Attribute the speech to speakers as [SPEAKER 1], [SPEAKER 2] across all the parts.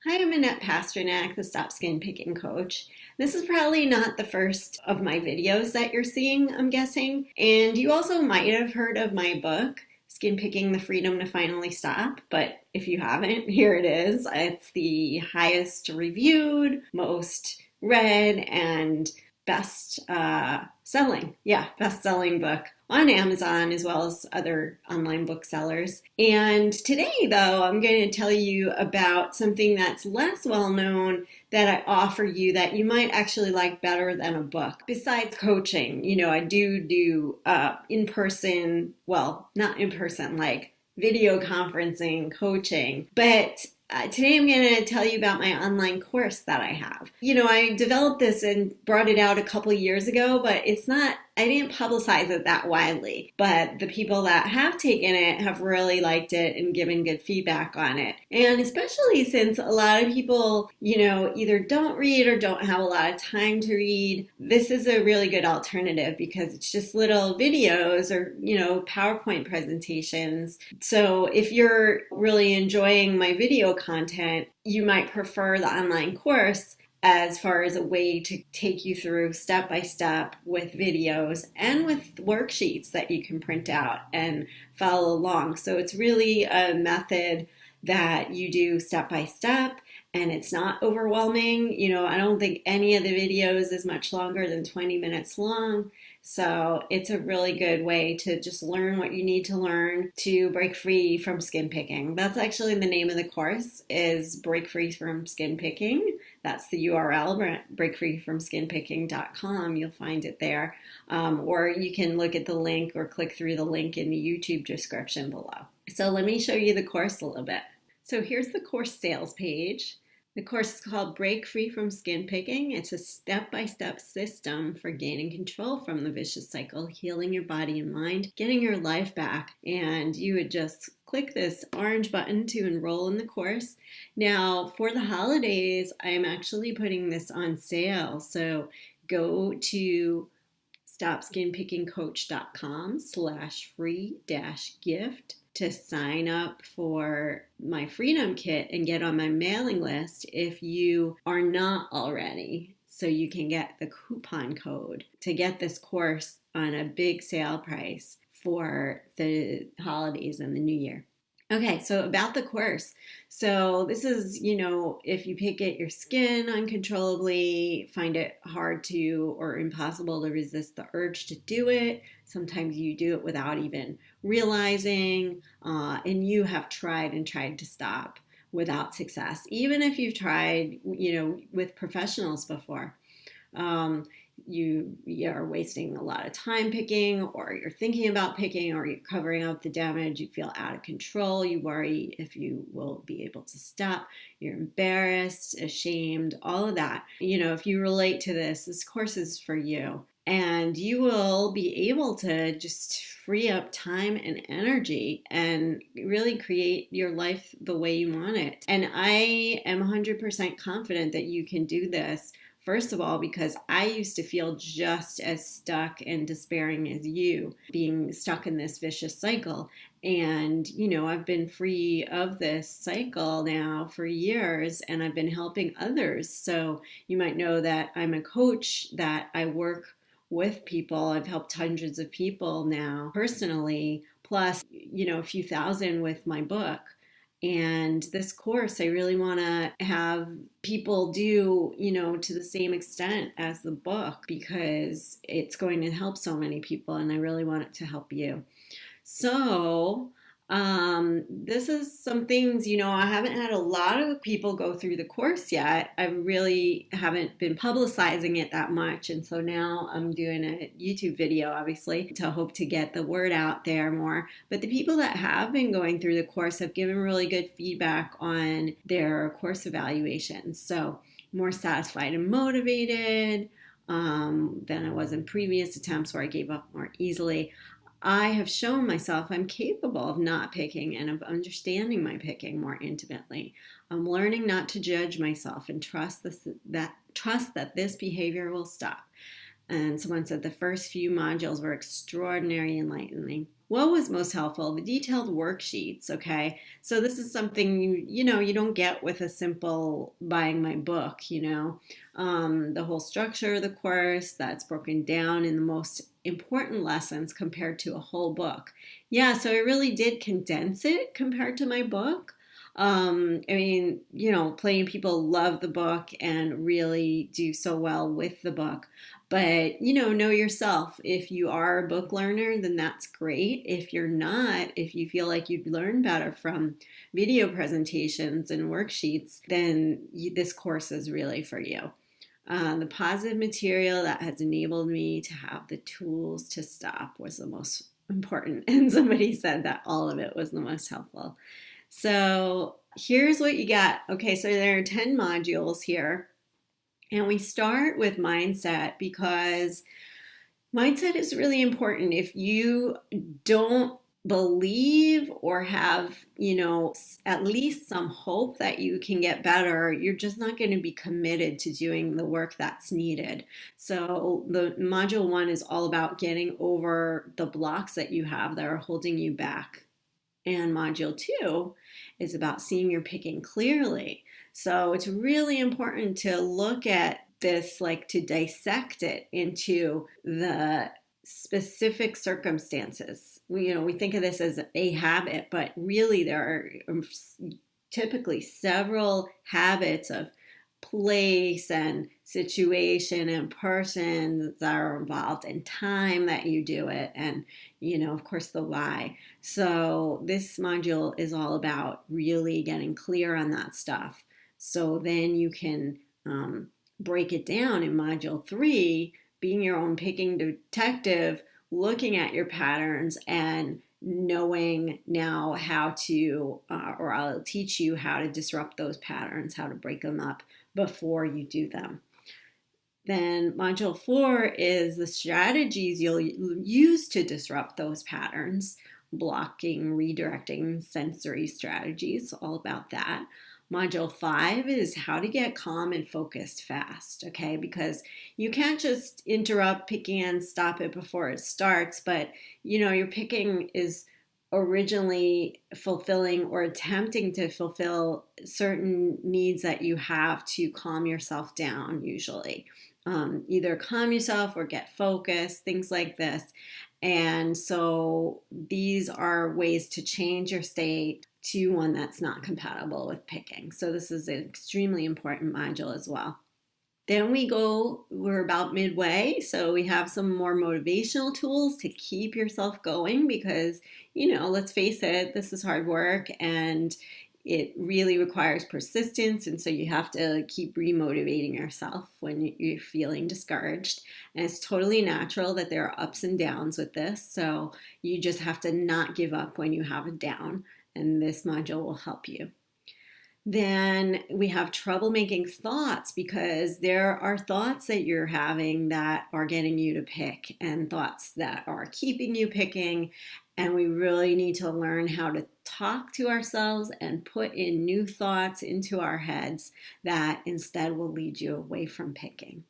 [SPEAKER 1] Hi, I'm Annette Pasternak, the Stop Skin Picking Coach. This is probably not the first of my videos that you're seeing, I'm guessing. And you also might have heard of my book, Skin Picking: The Freedom to Finally Stop. But if you haven't, here it is. It's the highest reviewed, most read, and best selling book on Amazon as well as other online booksellers. And today, though, I'm going to tell you about something that's less well known that I offer you that you might actually like better than a book. Besides coaching, I do in person, well, not in person, like video conferencing coaching, but today I'm going to tell you about my online course that I have. I developed this and brought it out a couple years ago, but I didn't publicize it that widely. But the people that have taken it have really liked it and given good feedback on it. And especially since a lot of people, either don't read or don't have a lot of time to read, this is a really good alternative because it's just little videos or, PowerPoint presentations. So if you're really enjoying my video content, you might prefer the online course as far as a way to take you through step by step with videos and with worksheets that you can print out and follow along. So it's really a method that you do step by step and it's not overwhelming. I don't think any of the videos is much longer than 20 minutes long. So it's a really good way to just learn what you need to learn to break free from skin picking. That's actually the name of the course, is Break Free from Skin Picking. That's the URL, breakfreefromskinpicking.com. You'll find it there. Or you can look at the link or click through the link in the YouTube description below. So let me show you the course a little bit. So here's the course sales page. The course is called Break Free from Skin Picking. It's a step-by-step system for gaining control from the vicious cycle, healing your body and mind, getting your life back. And you would just click this orange button to enroll in the course. Now, for the holidays, I am actually putting this on sale. So go to stopskinpickingcoach.com/free-gift to sign up for my Freedom Kit and get on my mailing list if you are not already, so you can get the coupon code to get this course on a big sale price for the holidays and the new year. Okay, so about the course. So this is, if you pick at your skin uncontrollably, find it hard to or impossible to resist the urge to do it. Sometimes you do it without even realizing, and you have tried and tried to stop without success, even if you've tried, with professionals before. You are wasting a lot of time picking, or you're thinking about picking, or you're covering up the damage. You feel out of control. You worry if you will be able to stop. You're embarrassed, ashamed, all of that. If you relate to this course is for you. And you will be able to just free up time and energy and really create your life the way you want it. And I am 100% confident that you can do this. First of all, because I used to feel just as stuck and despairing as you, being stuck in this vicious cycle. And, I've been free of this cycle now for years, and I've been helping others. So you might know that I'm a coach, that I work with people. I've helped hundreds of people now personally, plus, a few thousand with my book. And this course, I really want to have people do, to the same extent as the book, because it's going to help so many people, and I really want it to help you. So this is some things, I haven't had a lot of people go through the course yet. I really haven't been publicizing it that much. And so now I'm doing a YouTube video, obviously, to hope to get the word out there more. But the people that have been going through the course have given really good feedback on their course evaluations. So more satisfied and motivated than I was in previous attempts where I gave up more easily. I have shown myself I'm capable of not picking and of understanding my picking more intimately. I'm learning not to judge myself and trust that this behavior will stop. And someone said the first few modules were extraordinary and enlightening. What was most helpful? The detailed worksheets, okay? So this is something you don't get with a simple buying my book, the whole structure of the course that's broken down in the most important lessons compared to a whole book. Yeah, so I really did condense it compared to my book. Plenty of people love the book and really do so well with the book. But, know yourself. If you are a book learner, then that's great. If you're not, if you feel like you'd learn better from video presentations and worksheets, then this course is really for you. The positive material that has enabled me to have the tools to stop was the most important. And somebody said that all of it was the most helpful. So here's what you got. Okay, so there are 10 modules here. And we start with mindset because mindset is really important. If you don't believe or have, at least some hope that you can get better, you're just not going to be committed to doing the work that's needed. So the module 1 is all about getting over the blocks that you have that are holding you back. And module 2 is about seeing your picking clearly. So it's really important to look at this, like to dissect it into the specific circumstances. We think of this as a habit, but really there are typically several habits of place and situation and person that are involved and time that you do it, and of course the why. So this module is all about really getting clear on that stuff, so then you can break it down in module 3, being your own picking detective, looking at your patterns and knowing now how to, or I'll teach you how to disrupt those patterns, how to break them up before you do them. Then module 4 is the strategies you'll use to disrupt those patterns, blocking, redirecting, sensory strategies, all about that. Module 5 is how to get calm and focused fast, okay? Because you can't just interrupt picking and stop it before it starts, but your picking is originally fulfilling or attempting to fulfill certain needs that you have to calm yourself down, usually. Either calm yourself or get focused, things like this. And so these are ways to change your state to one that's not compatible with picking. So this is an extremely important module as well. Then we're about midway, so we have some more motivational tools to keep yourself going because, let's face it, this is hard work and it really requires persistence, and so you have to keep remotivating yourself when you're feeling discouraged. And it's totally natural that there are ups and downs with this, so you just have to not give up when you have a down, and this module will help you. Then we have troublemaking thoughts, because there are thoughts that you're having that are getting you to pick and thoughts that are keeping you picking. And we really need to learn how to talk to ourselves and put in new thoughts into our heads that instead will lead you away from picking.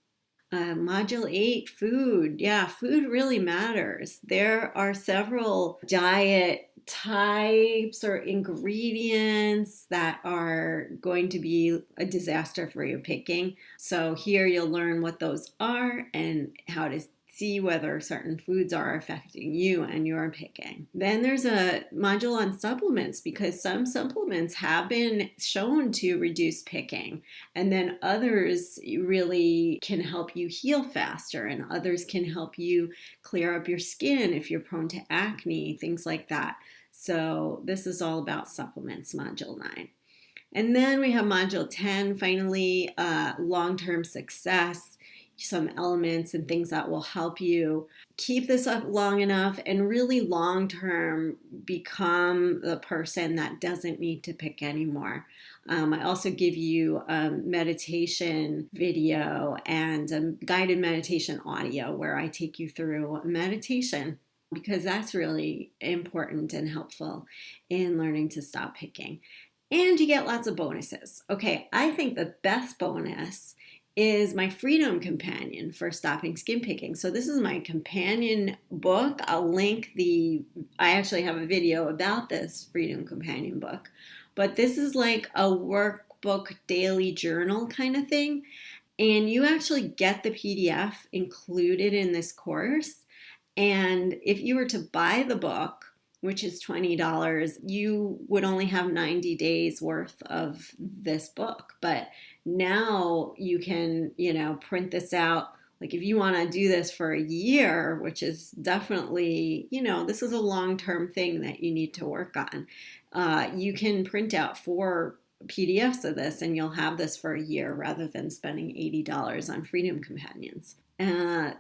[SPEAKER 1] Module 8, food. Yeah, food really matters. There are several diet types or ingredients that are going to be a disaster for your picking. So here you'll learn what those are and how to see whether certain foods are affecting you and your picking. Then there's a module on supplements, because some supplements have been shown to reduce picking, and then others really can help you heal faster, and others can help you clear up your skin if you're prone to acne, things like that. So this is all about supplements, module 9. And then we have module 10, finally, long-term success, some elements and things that will help you keep this up long enough and really long-term become the person that doesn't need to pick anymore. I also give you a meditation video and a guided meditation audio where I take you through a meditation, because that's really important and helpful in learning to stop picking. And you get lots of bonuses. Okay, I think the best bonus is my Freedom Companion for stopping skin picking. So this is my companion book. I actually have a video about this Freedom Companion book, but this is like a workbook daily journal kind of thing. And you actually get the PDF included in this course. And if you were to buy the book, which is $20, you would only have 90 days worth of this book. But now you can, print this out. Like if you want to do this for a year, which is definitely, this is a long-term thing that you need to work on. You can print out 4 PDFs of this and you'll have this for a year rather than spending $80 on Freedom Companions.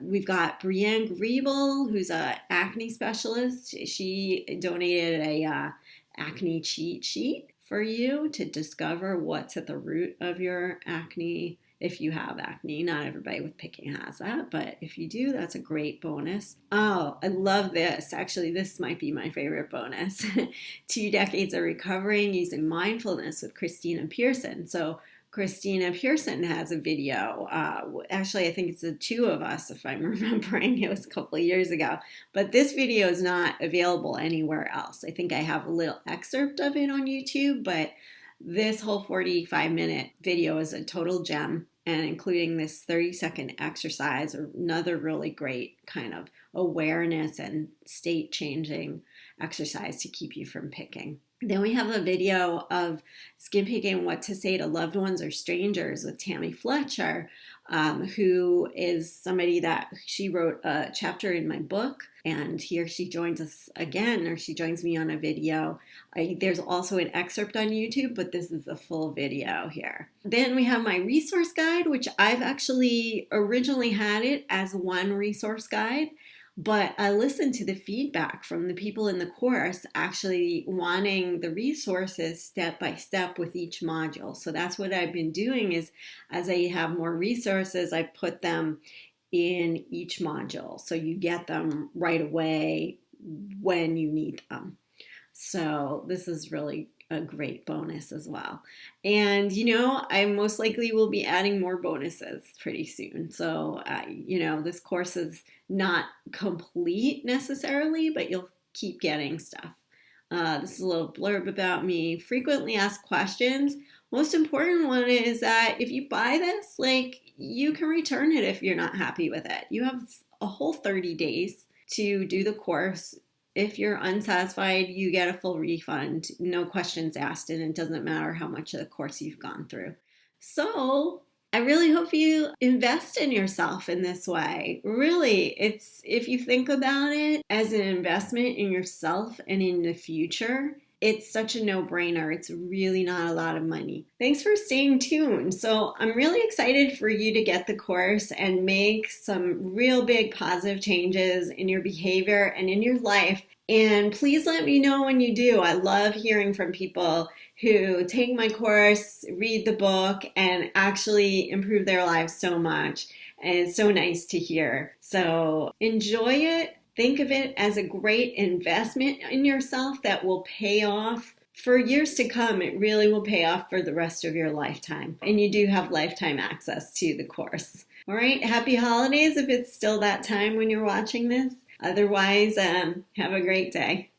[SPEAKER 1] We've got Brienne Griebel, who's an acne specialist. She donated a acne cheat sheet for you to discover what's at the root of your acne. If you have acne, not everybody with picking has that, but if you do, that's a great bonus. Oh, I love this. Actually, this might be my favorite bonus. 2 decades of recovering using mindfulness with Christina Pearson. So Christina Pearson has a video. Actually, I think it's the 2 of us, if I'm remembering. It was a couple of years ago. But this video is not available anywhere else. I think I have a little excerpt of it on YouTube, but this whole 45-minute video is a total gem, and including this 30-second exercise, another really great kind of awareness and state-changing exercise to keep you from picking. Then we have a video of skin picking, what to say to loved ones or strangers with Tammy Fletcher, who is somebody that she wrote a chapter in my book, and here she joins us again, or she joins me on a video. There's also an excerpt on YouTube, but this is a full video here. Then we have my resource guide, which I've actually originally had it as one resource guide. But I listened to the feedback from the people in the course actually wanting the resources step by step with each module. So that's what I've been doing is as I have more resources, I put them in each module. So you get them right away when you need them. So this is really a great bonus as well. And, I most likely will be adding more bonuses pretty soon. So, this course is not complete necessarily, but you'll keep getting stuff. This is a little blurb about me. Frequently asked questions. Most important one is that if you buy this, you can return it if you're not happy with it. You have a whole 30 days to do the course. If you're unsatisfied, you get a full refund, no questions asked, and it doesn't matter how much of the course you've gone through. So I really hope you invest in yourself in this way. Really, if you think about it as an investment in yourself and in the future, it's such a no-brainer. It's really not a lot of money. Thanks for staying tuned. So I'm really excited for you to get the course and make some real big positive changes in your behavior and in your life. And please let me know when you do. I love hearing from people who take my course, read the book, and actually improve their lives so much. And it's so nice to hear. So enjoy it. Think of it as a great investment in yourself that will pay off for years to come. It really will pay off for the rest of your lifetime. And you do have lifetime access to the course. All right, happy holidays if it's still that time when you're watching this. Otherwise, have a great day.